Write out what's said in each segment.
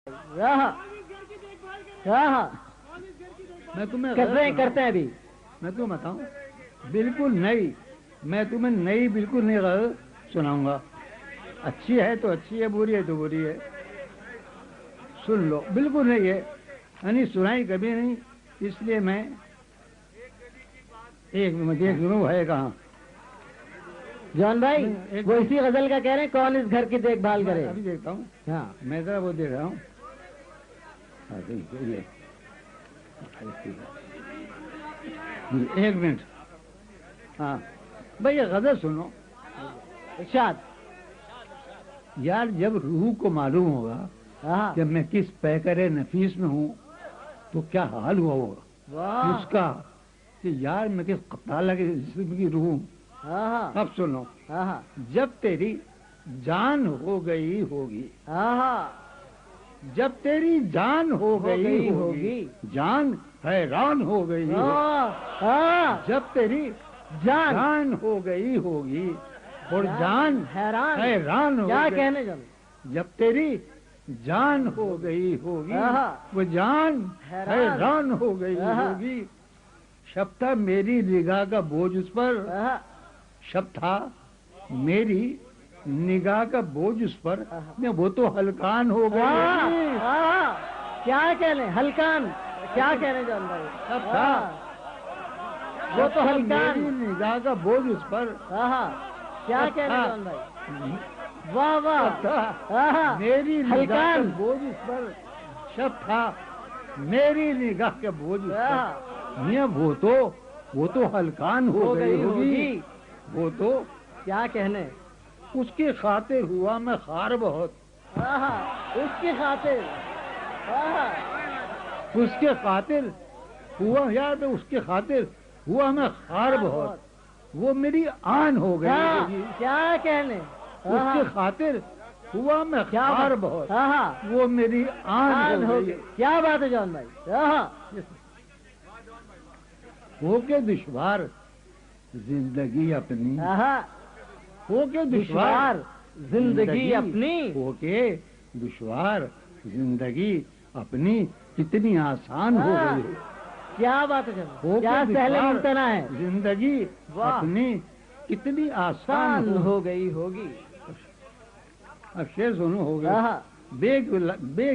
میں تمہیں کرتے ہیں ابھی میں تمہیں بتاؤں بالکل نئی، میں تمہیں نئی بالکل نئی غزل سناؤں گا. اچھی ہے تو اچھی ہے، بری ہے تو بری ہے، سن لو. بالکل نہیں ہے، یعنی سنائی کبھی نہیں، اس لیے میں ایک دیکھ لوں ہے کہاں. جان بھائی وہ اسی غزل کا کہہ رہے ہیں کون اس گھر کی دیکھ بھال کرے. ابھی دیکھتا ہوں. ہاں میں ذرا وہ دیکھ رہا ہوں. ایک منٹ. ہاں بھائی یہ غزل سنو. ارشاد. یار جب روح کو معلوم ہوگا کہ میں کس پیکر نفیس میں ہوں تو کیا حال ہوا ہوگا اس کا کہ یار میں کس قطالہ کے جسم کی روح. اب سنو. جب تیری جان ہو گئی ہوگی، جب تیری جان ہو گئی ہوگی، جان حیران ہو گئی ہوگی. جب تیری جان ہو گئی ہوگی اور جان حیران ہو کیا گئی. کہنے جان. جب تیری جان ہو گئی ہوگی وہ جان حیران ہو گئی ہوگی. شب تھا میری نگاہ کا بوجھ اس پر، شب تھا میری نگاہ کا بوجھ اس پر، وہ تو ہلکان ہو گئی. کیا کہنے ہلکان، کیا کہنے جان بھائی. شب تھا وہ تو میری ہلکان. نگاہ کا بوجھ اس پر. کیا کہنے جان بھائی. واہ واہ. میری نگاہ کا ہلکان. بوجھ اس پر. شب تھا میری نگاہ کا بوجھ اس پر. میاں وہ تو ہلکان ہو گئی ہوگی. وہ تو کیا کہنے. اس کی خاطر ہوا میں خار بہت. اس کی خاطر. اس کے خاطر ہوا یار اس کے خاطر ہوا میں خار بہت. وہ میری آن ہو گئی ہوگی. کیا کہنے. اس کے خاطر ہوا میں خار بہت. وہ میری آن ہو گئی. کیا بات ہے جان بھائی. ہو کے دشوار زندگی اپنی، ہو کے دشوار زندگی اپنی، ہو کے دشوار زندگی اپنی کتنی آسان ہو گئی. کیا بات ہے جان. ہو کیا کے سہل دشوار ممتنع ہے. زندگی اپنی کتنی آسان ہو گئی ہوگی. اب شعر سنو. ہو گیا. بے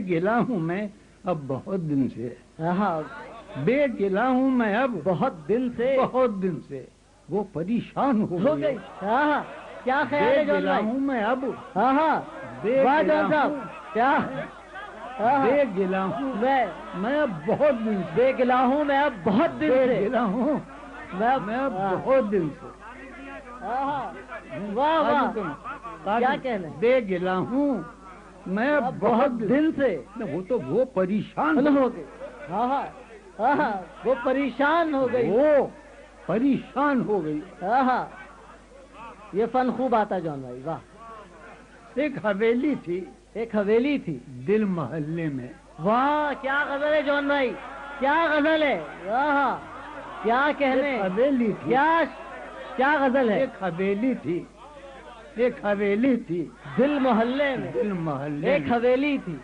گلا ہوں میں اب بہت دن سے، بے گلا ہوں میں اب بہت دن سے، بہت دن سے. وہ پریشان ہو گئی. کیا خیال بے ہے جان گلا بھائی. ہوں میں اب بے جان صاحب. کیا بے گلا ہوں میں اب بہت دن سے. بے گلا ہوں میں اب بہت دن سے. بے گلا ہوں میں اب بہت دن سے. واہ واہ. کیا کہنے. بے گلا ہوں میں اب بہت دن سے. وہ تو وہ پریشان ہو گئی. وہ پریشان ہو گئی. وہ پریشان ہو گئی. یہ فن خوب آتا جان بھائی. واہ. ایک حویلی تھی، ایک حویلی تھی دل محلے میں. واہ کیا غزل ہے جان بھائی. کیا غزل ہے. واہ کیا کہنے. حویلی تھی. کیا غزل ہے. ایک حویلی تھی، ایک حویلی تھی دل محلے میں. دل محلے. ایک حویلی تھی،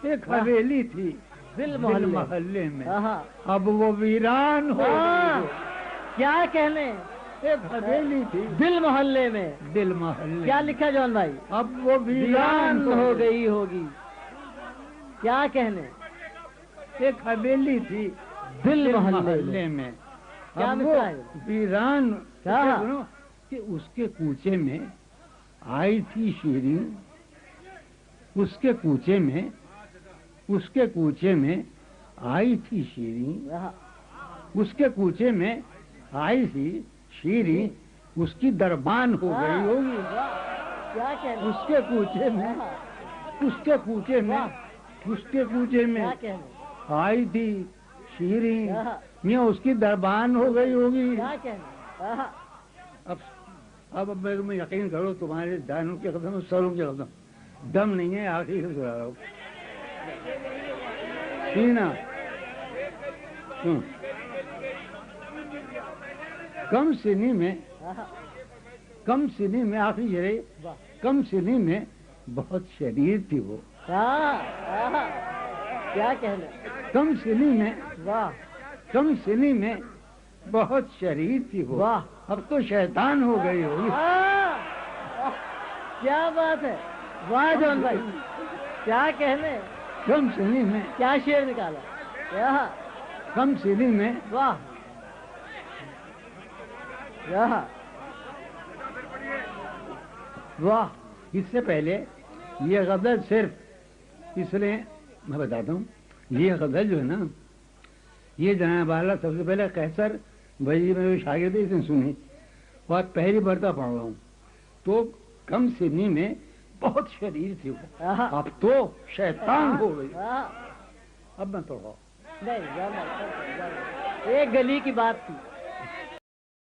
ایک حویلی تھی دل محلے میں. اب وہ ویران ہو گئی. کیا کہنے. ایک حویلی تھی دل محلے میں. دل محلے. کیا لکھا جان بھائی. اب وہ ویران ہو گئی ہوگی. کیا کہنے. ایک حویلی تھی دل محلے میں. کیا اب وہ ویران کہ اس کے کوچے میں آئی تھی شیریں. اس کے کوچے میں، اس کے کوچے میں آئی تھی شیریں. اس کے کوچے میں آئی تھی شیریں. اس کی دربان ہو گئی ہوگی. کیا کہنے. اس کے کوچے میں، اس کے کوچے میں، اس کے کوچے میں آئی تھی شیریں. میاں اس کی دربان ہو گئی ہوگی. کیا کہنے. اب میں یقین کرو تمہارے دانوں کے قدم سروں کے قدم دم نہیں ہے. آخری سے سنا رہا ہوں. سینا کم سنی میں، کم سنی میں آخری یہ کم سنی میں بہت شریر تھی وہ. کیا کہنا. کم سنی میں واہ کم سنی میں بہت شریر تھی وہ. واہ. اب تو شیطان ہو گئی ہوگی. کیا بات ہے. واہ جون بھائی کیا کہنے. کم سنی میں کیا شعر نکالا. کم سنی میں واہ. واہ. اس سے پہلے یہ غزل صرف اس لیے میں بتاتا ہوں. یہ غزل جو ہے نا یہ جناب والا سب سے پہلے قیصر بھائی میں شاگرد اس نے سنی اور پہلی مرتبہ پڑھ رہا ہوں تو کم سنی میں بہت شریر تھی وہ. اب تو شیطان ہو گئی. ہاں اب میں پڑھا نہیں ایک گلی کی بات تھی.